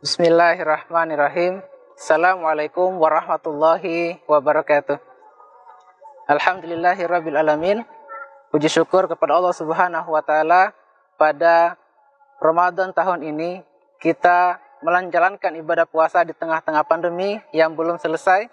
Bismillahirrahmanirrahim. Assalamualaikum warahmatullahi wabarakatuh. Alhamdulillahirabbil alamin. Puji syukur kepada Allah Subhanahu wa taala, pada Ramadan tahun ini kita menjalankan ibadah puasa di tengah-tengah pandemi yang belum selesai,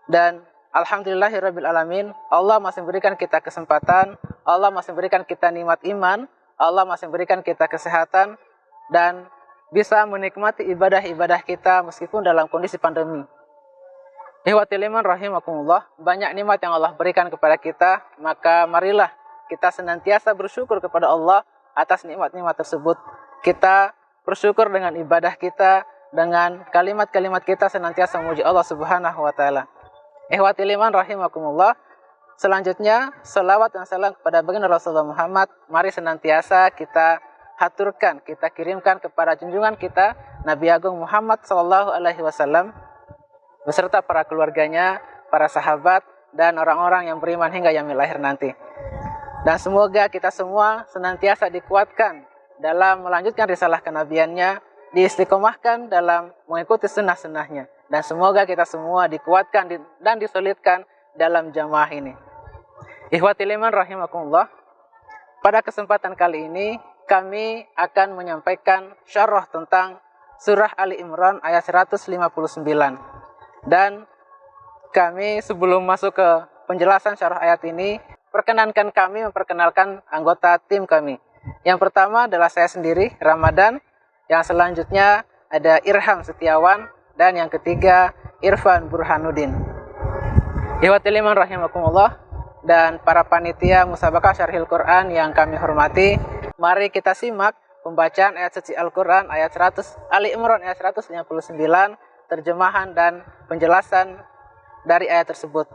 dan alhamdulillahirabbil alamin, Allah masih memberikan kita kesempatan, Allah masih memberikan kita nikmat iman, Allah masih memberikan kita kesehatan dan bisa menikmati ibadah-ibadah kita meskipun dalam kondisi pandemi. Ihwatil iman rahimakumullah, banyak nikmat yang Allah berikan kepada kita, maka marilah kita senantiasa bersyukur kepada Allah atas nikmat-nikmat tersebut. Kita bersyukur dengan ibadah kita, dengan kalimat-kalimat kita senantiasa memuji Allah Subhanahu wa taala. Ihwatil iman rahimakumullah, selanjutnya selawat dan salam kepada baginda Rasulullah Muhammad mari senantiasa kita haturkan, kita kirimkan kepada junjungan kita Nabi Agung Muhammad sallallahu alaihi wasallam beserta para keluarganya, para sahabat dan orang-orang yang beriman hingga yaumil akhir nanti. Dan semoga kita semua senantiasa dikuatkan dalam melanjutkan risalah kenabiannya, diistiqomahkan dalam mengikuti sunnah-sunnahnya, dan semoga kita semua dikuatkan dan disolidkan dalam jamaah ini. Ikhwatil iman rahimakumullah, pada kesempatan kali ini kami akan menyampaikan syarah tentang surah Ali Imran ayat 159. Dan kami sebelum masuk ke penjelasan syarah ayat ini, perkenankan kami memperkenalkan anggota tim kami. Yang pertama adalah saya sendiri, Ramadan. Yang selanjutnya ada Irham Setiawan. Dan yang ketiga, Irfan Burhanuddin. Ihwatil iman rahimakumullah, dan para panitia Musabaqah Syarhil Quran yang kami hormati, mari kita simak pembacaan ayat suci Al-Quran ayat 100 Ali Imran ayat 159, terjemahan dan penjelasan dari ayat tersebut.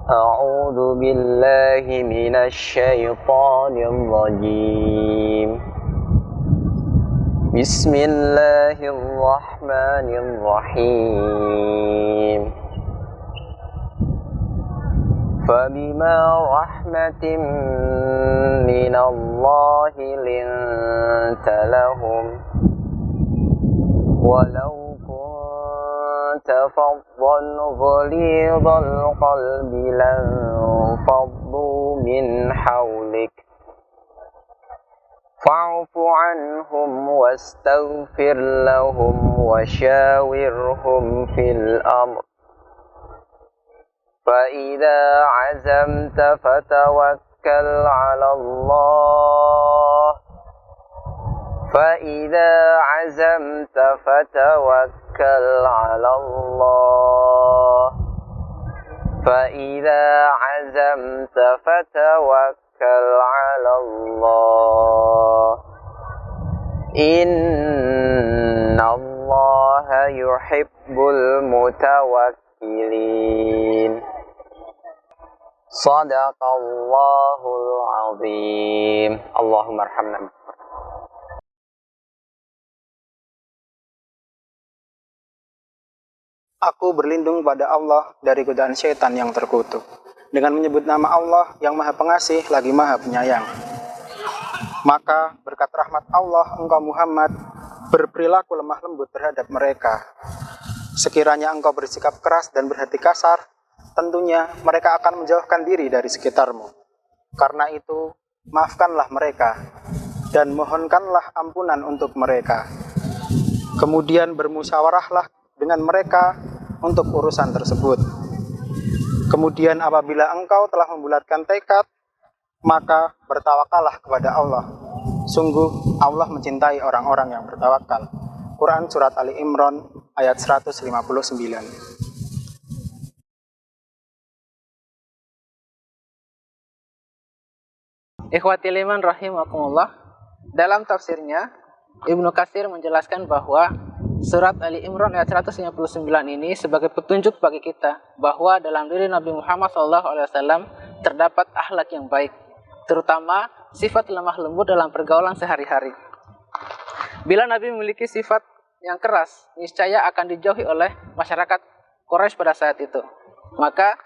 A'udzu billahi minasy syaithanir rajim. Bismillahirrahmanirrahim. فبما رحمة من الله لنت لهم ولو كنت فظا غليظ القلب لانفضوا من حولك فاعف عنهم واستغفر لهم وشاورهم في الأمر فإذا عزمت فتوكل على الله فإذا عزمت فتوكل على الله فإذا عزمت فتوكل على الله إن الله يحب المتوكلين. Sadaqallahul azim. Allahumma arhamna. Aku berlindung pada Allah dari godaan syaitan yang terkutuk, dengan menyebut nama Allah yang Maha Pengasih lagi Maha Penyayang. Maka berkat rahmat Allah engkau Muhammad berperilaku lemah lembut terhadap mereka. Sekiranya engkau bersikap keras dan berhati kasar, tentunya mereka akan menjauhkan diri dari sekitarmu. Karena itu, maafkanlah mereka dan mohonkanlah ampunan untuk mereka. Kemudian bermusyawarahlah dengan mereka untuk urusan tersebut. Kemudian apabila engkau telah membulatkan tekad, maka bertawakallah kepada Allah. Sungguh Allah mencintai orang-orang yang bertawakal. Quran Surat Ali Imran ayat 159. Ikhwatil iman rahimakumullah, dalam tafsirnya Ibnu Katsir menjelaskan bahwa surat Ali Imran ayat 159 ini sebagai petunjuk bagi kita bahwa dalam diri Nabi Muhammad SAW terdapat akhlak yang baik, terutama sifat lemah lembut dalam pergaulan sehari-hari. Bila Nabi memiliki sifat yang keras, niscaya akan dijauhi oleh masyarakat Quraisy pada saat itu. Maka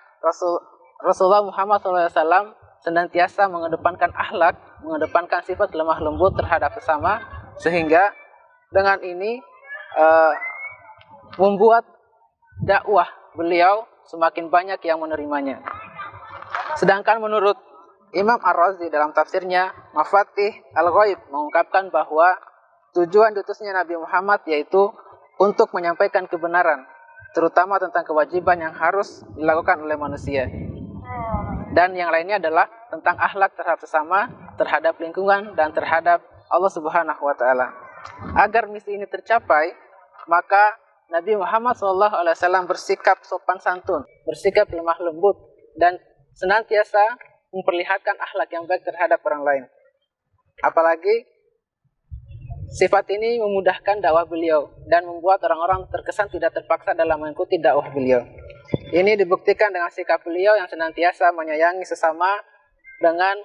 Rasulullah Muhammad SAW senantiasa mengedepankan akhlak, mengedepankan sifat lemah lembut terhadap sesama, sehingga dengan ini membuat dakwah beliau semakin banyak yang menerimanya. Sedangkan menurut Imam Ar-Razi dalam tafsirnya Mafatih Al-Ghaib mengungkapkan bahwa tujuan diutusnya Nabi Muhammad yaitu untuk menyampaikan kebenaran, terutama tentang kewajiban yang harus dilakukan oleh manusia. Dan yang lainnya adalah tentang akhlak terhadap sesama, terhadap lingkungan, dan terhadap Allah Subhanahu wa Ta'ala. Agar misi ini tercapai, maka Nabi Muhammad SAW bersikap sopan santun, bersikap lemah lembut, dan senantiasa memperlihatkan akhlak yang baik terhadap orang lain. Apalagi sifat ini memudahkan dakwah beliau dan membuat orang-orang terkesan tidak terpaksa dalam mengikuti dakwah beliau. Ini dibuktikan dengan sikap beliau yang senantiasa menyayangi sesama. Dengan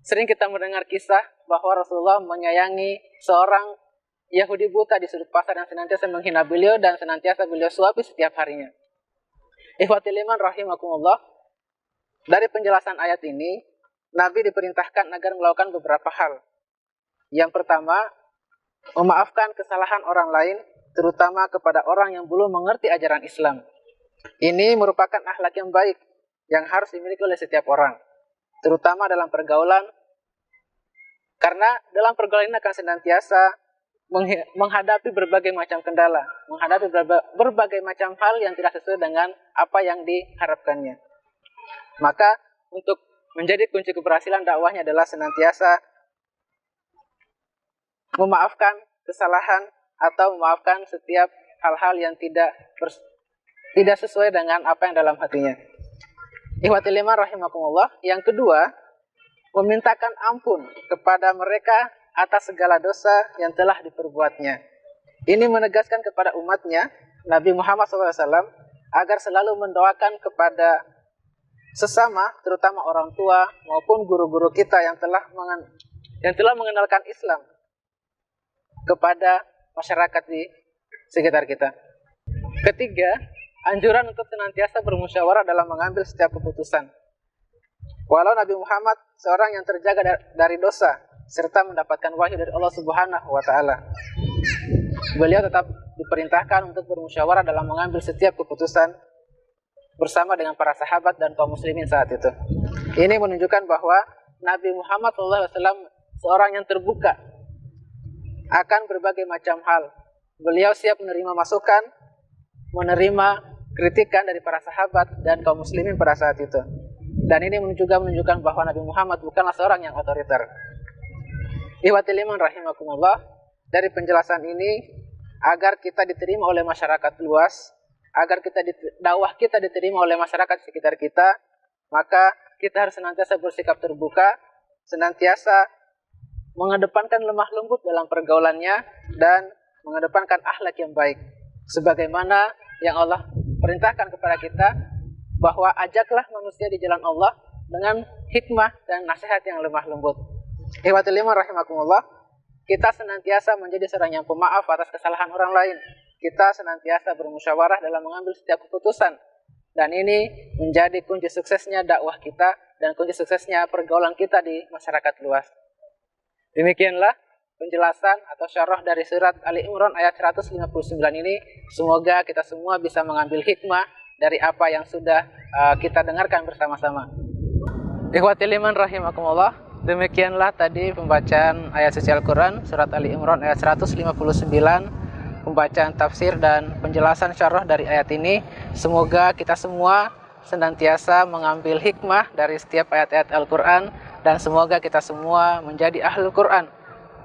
sering kita mendengar kisah bahwa Rasulullah menyayangi seorang Yahudi buta di sudut pasar yang senantiasa menghina beliau dan senantiasa beliau suapi setiap harinya. Ikhwatil iman rahimakumullah, dari penjelasan ayat ini, Nabi diperintahkan agar melakukan beberapa hal. Yang pertama, memaafkan kesalahan orang lain, terutama kepada orang yang belum mengerti ajaran Islam. Ini merupakan akhlak yang baik yang harus dimiliki oleh setiap orang, terutama dalam pergaulan, karena dalam pergaulan ini akan senantiasa menghadapi berbagai macam kendala, menghadapi berbagai macam hal yang tidak sesuai dengan apa yang diharapkannya. Maka untuk menjadi kunci keberhasilan dakwahnya adalah senantiasa memaafkan kesalahan atau memaafkan setiap hal-hal yang tidak sesuai dengan apa yang dalam hatinya. Ikhwatil iman rahimakumullah. Yang kedua, memintakan ampun kepada mereka atas segala dosa yang telah diperbuatnya. Ini menegaskan kepada umatnya, Nabi Muhammad SAW, agar selalu mendoakan kepada sesama, terutama orang tua maupun guru-guru kita yang telah mengenalkan Islam kepada masyarakat di sekitar kita. Ketiga, anjuran untuk senantiasa bermusyawarah dalam mengambil setiap keputusan. Walau Nabi Muhammad seorang yang terjaga dari dosa serta mendapatkan wahyu dari Allah Subhanahu wa Ta'ala, beliau tetap diperintahkan untuk bermusyawarah dalam mengambil setiap keputusan bersama dengan para sahabat dan kaum muslimin saat itu. Ini menunjukkan bahwa Nabi Muhammad SAW seorang yang terbuka akan berbagai macam hal. Beliau siap menerima masukan, menerima kritikan dari para sahabat dan kaum muslimin pada saat itu. Dan ini juga menunjukkan bahwa Nabi Muhammad bukanlah seorang yang otoriter. Ikhwatil iman rahimakumullah, dari penjelasan ini, agar kita diterima oleh masyarakat luas, agar dakwah kita diterima oleh masyarakat sekitar kita, maka kita harus senantiasa bersikap terbuka, senantiasa mengedepankan lemah lembut dalam pergaulannya, dan mengedepankan akhlak yang baik. Sebagaimana yang Allah perintahkan kepada kita, bahwa ajaklah manusia di jalan Allah dengan hikmah dan nasihat yang lemah lembut. Ikhwatul iman rahimakumullah, kita senantiasa menjadi seorang yang pemaaf atas kesalahan orang lain. Kita senantiasa bermusyawarah dalam mengambil setiap keputusan. Dan ini menjadi kunci suksesnya dakwah kita dan kunci suksesnya pergaulan kita di masyarakat luas. Demikianlah penjelasan atau syarah dari surat Ali Imran ayat 159 ini. Semoga kita semua bisa mengambil hikmah dari apa yang sudah kita dengarkan bersama-sama. Ikhwatil iman rahimakumullah, demikianlah tadi pembacaan ayat suci Al-Quran surat Ali Imran ayat 159, pembacaan tafsir dan penjelasan syarah dari ayat ini. Semoga kita semua senantiasa mengambil hikmah dari setiap ayat-ayat Al-Quran, dan semoga kita semua menjadi ahlul Quran,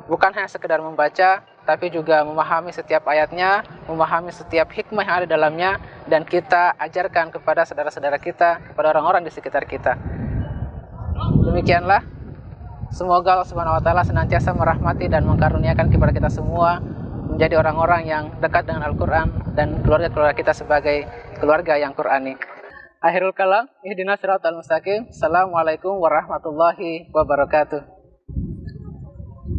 bukan hanya sekedar membaca, tapi juga memahami setiap ayatnya, memahami setiap hikmah yang ada dalamnya, dan kita ajarkan kepada saudara-saudara kita, kepada orang-orang di sekitar kita. Demikianlah, semoga Allah Subhanahu wa Ta'ala senantiasa merahmati dan mengkaruniakan kepada kita semua menjadi orang-orang yang dekat dengan Al-Quran dan keluarga-keluarga kita sebagai keluarga yang Qurani. Akhirul kalam, ihdinas siratal mustaqim. Assalamualaikum warahmatullahi wabarakatuh.